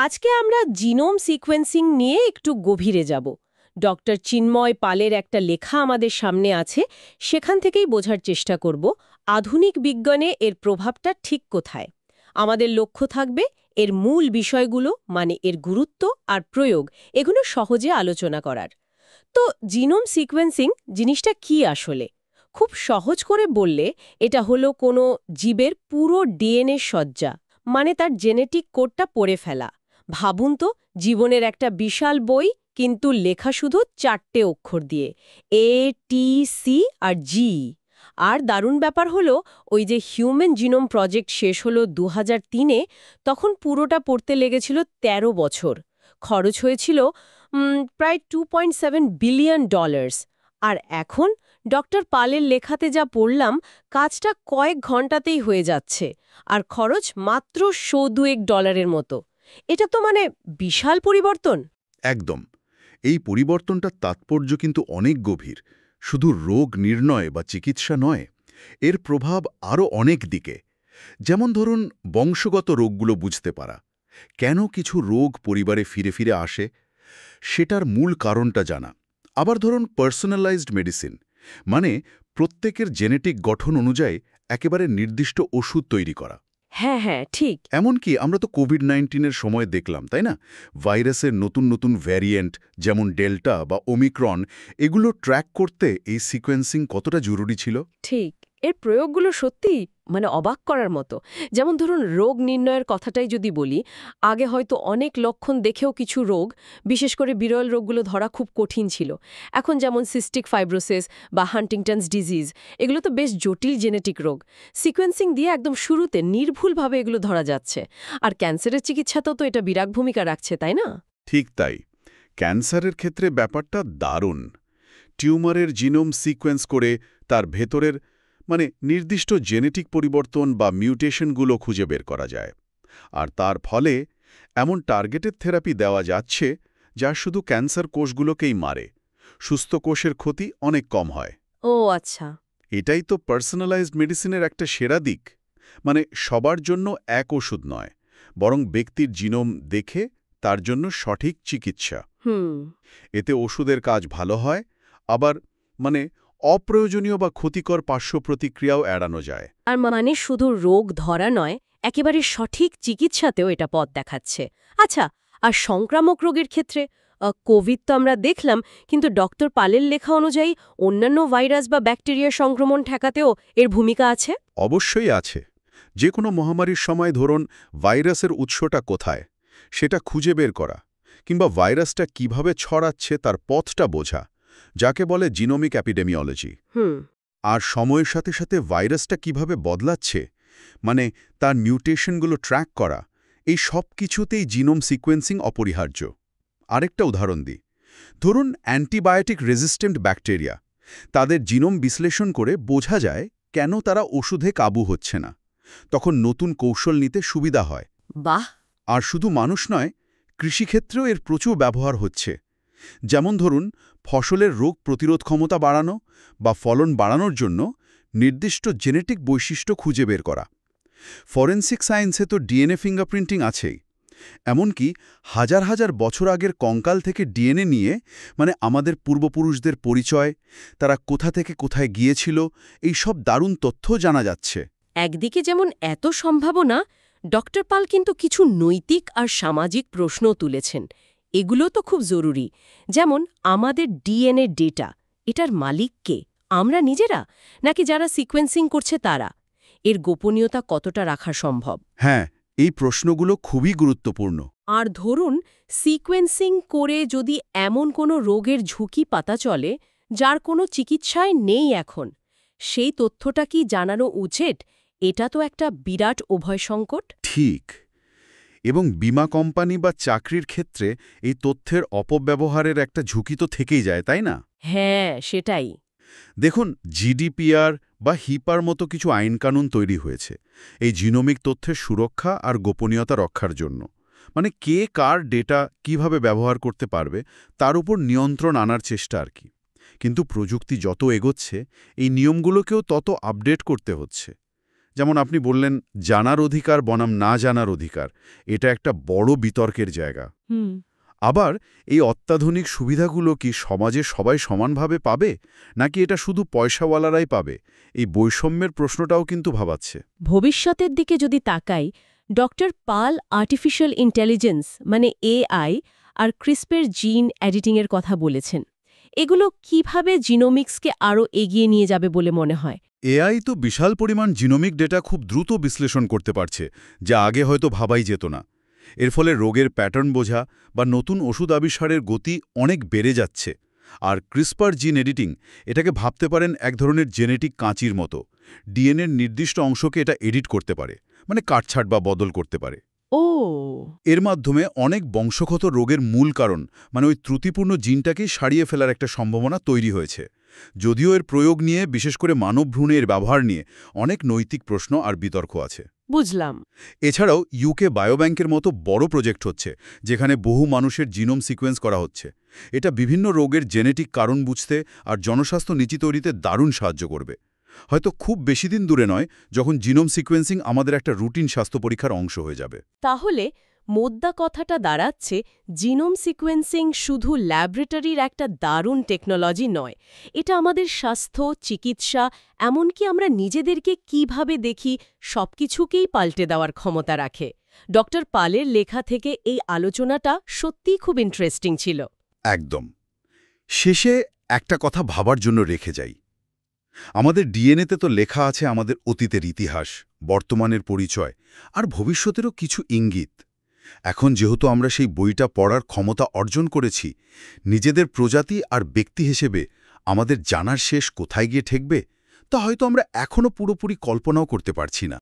আজকে আমরা genome sequencing নিয়ে একটু গভীরে যাব। ডক্টর চিন্ময় পালের একটা লেখা আমাদের সামনে আছে, সেখান থেকেই বোঝার চেষ্টা করব আধুনিক বিজ্ঞানে এর প্রভাবটা ঠিক কোথায়। আমাদের লক্ষ্য থাকবে এর মূল বিষয়গুলো, মানে এর গুরুত্ব আর প্রয়োগ, এগুলো সহজে আলোচনা করার। তো জিনোম সিকোয়েন্সিং জিনিসটা কি আসলে? খুব সহজ করে বললে এটা হলো কোনো জীবের পুরো ডিএনএ সজ্জা, মানে তার জেনেটিক কোডটা পড়ে ফেলা। ভাবুন তো, জীবনের একটা বিশাল বই, কিন্তু লেখা শুধু 4টে অক্ষর দিয়ে, A, T, C R G। আর দারুণ ব্যাপার হলো, ওই যে হিউম্যান জিনোম প্রজেক্ট শেষ হলো 2003-এ, তখন পুরোটা পড়তে লেগেছিল 13 বছর। খরচ হয়েছিল প্রায় $2.7 বিলিয়ন। আর এখন ডক্টর পালের লেখাতে যা পড়লাম, কাজটা কয়েক ঘন্টাতেই হয়ে যাচ্ছে, আর খরচ মাত্র $100 মতো। এটা তো মানে বিশাল পরিবর্তন। একদম। এই পরিবর্তনটার তাৎপর্য কিন্তু অনেক গভীর। শুধু রোগ নির্ণয় বা চিকিৎসা নয়, এর প্রভাব আরও অনেক দিকে। যেমন ধরুন, বংশগত রোগগুলো বুঝতে পারা, কেন কিছু রোগ পরিবারে ফিরে ফিরে আসে, সেটার মূল কারণটা জানা। আবার ধরুন পার্সোনালাইজড মেডিসিন, মানে প্রত্যেকের জেনেটিক গঠন অনুযায়ী একেবারে নির্দিষ্ট ওষুধ তৈরি করা। হ্যাঁ হ্যাঁ, ঠিক। এমনকি আমরা তো কোভিড-19-এর সময় দেখলাম, তাই না? ভাইরাসের নতুন নতুন ভ্যারিয়েন্ট, যেমন ডেল্টা বা ওমিক্রন, এগুলো ট্র্যাক করতে এই সিকোয়েন্সিং কতটা জরুরি ছিল। ঠিক। এর প্রয়োগগুলো সত্যি মানে অবাক করার মতো। যেমন ধরুন রোগ নির্ণয়ের কথাটাই যদি বলি, আগে হয়তো অনেক লক্ষণ দেখেও কিছু রোগ, বিশেষ করে বিরল রোগগুলো ধরা খুব কঠিন ছিল। এখন যেমন সিস্টিক ফাইব্রোসিস বা হান্টিংটনস ডিজিজ, এগুলো তো বেশ জটিল জেনেটিক রোগ। সিকোয়েন্সিং দিয়ে একদম শুরুতে নির্ভুলভাবে এগুলো ধরা যাচ্ছে। আর ক্যান্সারের চিকিৎসাতেও তো এটা বিরাট ভূমিকা রাখছে, তাই না? ঠিক তাই। ক্যান্সারের ক্ষেত্রে ব্যাপারটা দারুণ। টিউমারের জিনোম সিকোয়েন্স করে তার ভেতরের নির্দিষ্ট জেনেটিক পরিবর্তন বা মিউটেশনগুলো খুঁজে বের করা যায়। আর তার ফলে এমন টার্গেটেড থেরাপি দেওয়া যাচ্ছে যা শুধু ক্যান্সার কোষগুলোকেই মারে। সুস্থ কোষের ক্ষতি অনেক কম হয়। ও আচ্ছা। এটাই তো পার্সোনালাইজড মেডিসিনের একটা সেরা দিক। সবার জন্য এক ওষুধ নয়, বরং ব্যক্তির জিনোম দেখে তার জন্য সঠিক চিকিৎসা। হুম। এতে ওষুধের কাজ ভালো হয়, আবার অপ্রয়োজনীয় বা ক্ষতিকর পার্শ্ব প্রতিক্রিয়াও এড়ানো যায়। আর মানে শুধু রোগ ধরা নয়, একেবারে সঠিক চিকিৎসাতেও এটা পথ দেখাচ্ছে। আচ্ছা, আর সংক্রামক রোগের ক্ষেত্রে কোভিড তো আমরা দেখলাম, কিন্তু ডক্টর পালের লেখা অনুযায়ী অন্যান্য ভাইরাস বা ব্যাকটেরিয়ার সংক্রমণ ঠেকাতেও এর ভূমিকা আছে? অবশ্যই আছে। যে কোনো মহামারীর সময় ধরুন ভাইরাসের উৎসটা কোথায় সেটা খুঁজে বের করা, কিংবা ভাইরাসটা কিভাবে ছড়াচ্ছে তার পথটা বোঝা, যাকে বলে জিনোমিক অ্যাপিডেমিওলজি। হুম। আর সময়ের সাথে সাথে ভাইরাসটা কিভাবে বদলাচ্ছে, তার মিউটেশনগুলো ট্র্যাক করা, এই সব কিছুতেই জিনোম সিকোয়েন্সিং অপরিহার্য। আরেকটা উদাহরণ দিই। ধরুন অ্যান্টিবায়োটিক রেজিস্ট্যান্ট ব্যাকটেরিয়া, তাদের জিনোম বিশ্লেষণ করে বোঝা যায় কেন তারা ওষুধে কাবু হচ্ছে না। তখন নতুন কৌশল নিতে সুবিধা হয়। বাহ। আর শুধু মানুষ নয়, কৃষিক্ষেত্রেও এর প্রচুর ব্যবহার হচ্ছে। যেমন ধরুন ফসলের রোগ প্রতিরোধ ক্ষমতা বাড়ানো বা ফলন বাড়ানোর জন্য নির্দিষ্ট জেনেটিক বৈশিষ্ট্য খুঁজে বের করা। ফরেনসিক সায়েন্সে তো ডিএনএ ফিঙ্গারপ্রিন্টিং আছেই। এমনকি হাজার হাজার বছর আগের কঙ্কাল থেকে ডিএনএ নিয়ে আমাদের পূর্বপুরুষদের পরিচয়, তারা কোথা থেকে কোথায় গিয়েছিল, এই সব দারুণ তথ্য জানা যাচ্ছে। একদিকে যেমন এত সম্ভাবনা, ডক্টর পাল কিন্তু কিছু নৈতিক আর সামাজিক প্রশ্নও তুলেছেন। এগুলো তো খুব জরুরি। যেমন আমাদের ডিএনএ ডেটা, এটার মালিক কে? আমরা নিজেরা, নাকি যারা সিকোয়েন্সিং করছে তারা? এর গোপনীয়তা কতটা রাখা সম্ভব? হ্যাঁ, এই প্রশ্নগুলো খুবই গুরুত্বপূর্ণ। আর ধরুন সিকোয়েন্সিং করে যদি এমন কোনো রোগের ঝুঁকি পাতা চলে, যার কোনো চিকিৎসায় নেই এখন, সেই তথ্যটা কি জানানো উচিত? এটা তো একটা বিরাট উভয় সংকট। ঠিক। এবং বীমা কোম্পানি বা চাকরির ক্ষেত্রে এই তথ্যের অপব্যবহারের একটা ঝুঁকি তো থেকেই যায়, তাই না? হ্যাঁ, সেটাই। দেখুন, জিডিপিআর বা হিপার মতো কিছু আইনকানুন তৈরি হয়েছে এই জিনোমিক তথ্যের সুরক্ষা আর গোপনীয়তা রক্ষার জন্য। কে কার ডেটা কিভাবে ব্যবহার করতে পারবে তার উপর নিয়ন্ত্রণ আনার চেষ্টা আর কি। কিন্তু প্রযুক্তি যত এগোচ্ছে, এই নিয়মগুলোকেও তত আপডেট করতে হচ্ছে। যেমন আপনি বললেন জানার অধিকার বনাম না জানার অধিকার, এটা একটা বড় বিতর্কের জায়গা। আবার এই অত্যাধুনিক সুবিধাগুলো কি সমাজে সবাই সমানভাবে পাবে, নাকি এটা শুধু পয়সাওয়ালারাই পাবে? এই বৈষম্যের প্রশ্নটাও কিন্তু ভাবাচ্ছে। ভবিষ্যতের দিকে যদি তাকাই, ডক্টর পাল আর্টিফিশিয়াল ইন্টেলিজেন্স মানে এআই আর ক্রিসপের জিন এডিটিংয়ের কথা বলেছেন। এগুলো কিভাবে জিনোমিক্সকে আরও এগিয়ে নিয়ে যাবে বলে মনে হয়? এআই তো বিশাল পরিমাণ জিনোমিক ডেটা খুব দ্রুত বিশ্লেষণ করতে পারছে, যা আগে হয়তো ভাবাই যেত না। এর ফলে রোগের প্যাটার্ন বোঝা বা নতুন ওষুধ আবিষ্কারের গতি অনেক বেড়ে যাচ্ছে। আর ক্রিসপার জিন এডিটিং, এটাকে ভাবতে পারেন এক ধরনের জেনেটিক কাঁচির মতো। ডিএনএর নির্দিষ্ট অংশকে এটা এডিট করতে পারে, মানে কাটছাঁট বা বদল করতে পারে। ও, এর মাধ্যমে অনেক বংশগত রোগের মূল কারণ, মানে ওই ত্রুটিপূর্ণ জিনটাকেই সারিয়ে ফেলার একটা সম্ভাবনা তৈরি হয়েছে। যদিও এর প্রয়োগ নিয়ে, বিশেষ করে মানব ভ্রূণের ব্যবহার নিয়ে অনেক নৈতিক প্রশ্ন আর বিতর্ক আছে। বুঝলাম। এছাড়াও ইউকে বায়োব্যাংকের মতো বড় প্রজেক্ট হচ্ছে, যেখানে বহু মানুষের জিনোম সিকোয়েন্স করা হচ্ছে। এটা বিভিন্ন রোগের জেনেটিক কারণ বুঝতে আর জনস্বাস্থ্য নীতি তৈরিতে দারুণ সাহায্য করবে। হয়তো খুব বেশি দিন দূরে নয়, যখন জিনোম সিকোয়েন্সিং আমাদের একটা রুটিন স্বাস্থ্য পরীক্ষার অংশ হয়ে যাবে। তাহলে মোদ্দা কথাটা দাঁড়াচ্ছে, জিনোম সিকোয়েন্সিং শুধু ল্যাবরেটরির একটা দারুণ টেকনোলজি নয়, এটা আমাদের স্বাস্থ্য, চিকিৎসা, এমনকি আমরা নিজেদেরকে কিভাবে দেখি সবকিছুকেই পাল্টে দেওয়ার ক্ষমতা রাখে। ডক্টর পালের লেখা থেকে এই আলোচনাটা সত্যিই খুব ইন্টারেস্টিং ছিল। একদম। শেষে একটা কথা ভাবার জন্য রেখে যাই। আমাদের ডিএনএতে তো লেখা আছে আমাদের অতীতের ইতিহাস, বর্তমানের পরিচয় আর ভবিষ্যতেরও কিছু ইঙ্গিত। এখন যেহেতু আমরা সেই বইটা পড়ার ক্ষমতা অর্জন করেছি, নিজেদের প্রজাতি আর ব্যক্তি হিসেবে আমাদের জানার শেষ কোথায় গিয়ে ঠেকবে তা হয়তো আমরা এখনও পুরোপুরি কল্পনাও করতে পারছি না।